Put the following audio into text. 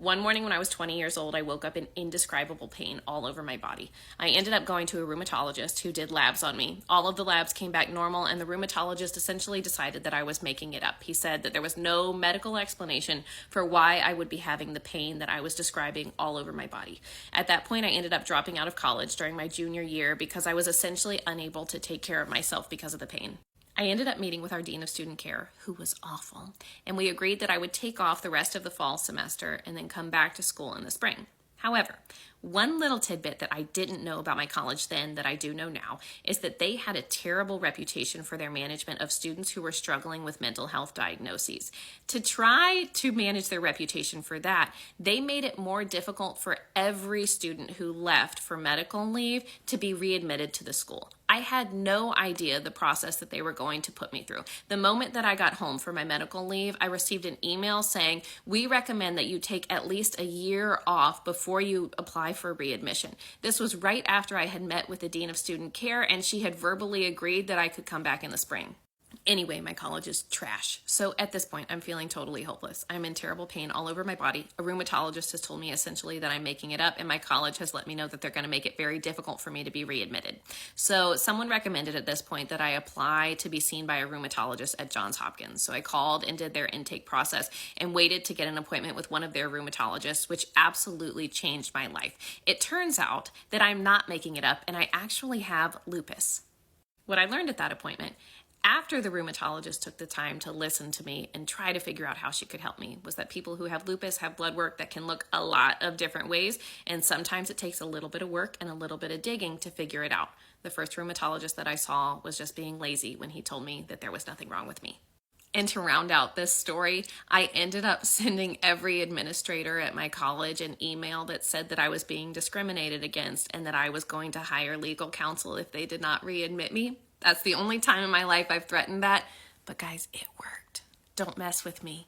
One morning when I was 20 years old, I woke up in indescribable pain all over my body. I ended up going to a rheumatologist who did labs on me. All of the labs came back normal, and the rheumatologist essentially decided that I was making it up. He said that there was no medical explanation for why I would be having the pain that I was describing all over my body. At that point, I ended up dropping out of college during my junior year because I was essentially unable to take care of myself because of the pain. I ended up meeting with our Dean of Student Care, who was awful, and we agreed that I would take off the rest of the fall semester and then come back to school in the spring. However, one little tidbit that I didn't know about my college then that I do know now is that they had a terrible reputation for their management of students who were struggling with mental health diagnoses. To try to manage their reputation for that, they made it more difficult for every student who left for medical leave to be readmitted to the school. I had no idea the process that they were going to put me through. The moment that I got home for my medical leave, I received an email saying, "We recommend that you take at least a year off before you apply for readmission." This was right after I had met with the Dean of Student Care, and she had verbally agreed that I could come back in the spring. Anyway, my college is trash. So at this point, I'm feeling totally hopeless. I'm in terrible pain all over my body. A rheumatologist has told me essentially that I'm making it up, and my college has let me know that they're going to make it very difficult for me to be readmitted. So someone recommended at this point that I apply to be seen by a rheumatologist at Johns Hopkins. So I called and did their intake process and waited to get an appointment with one of their rheumatologists, which absolutely changed my life. It turns out that I'm not making it up, and I actually have lupus. What I learned at that appointment, after the rheumatologist took the time to listen to me and try to figure out how she could help me, was that people who have lupus have blood work that can look a lot of different ways, and sometimes it takes a little bit of work and a little bit of digging to figure it out. The first rheumatologist that I saw was just being lazy when he told me that there was nothing wrong with me. And to round out this story, I ended up sending every administrator at my college an email that said that I was being discriminated against and that I was going to hire legal counsel if they did not readmit me. That's the only time in my life I've threatened that. But guys, it worked. Don't mess with me.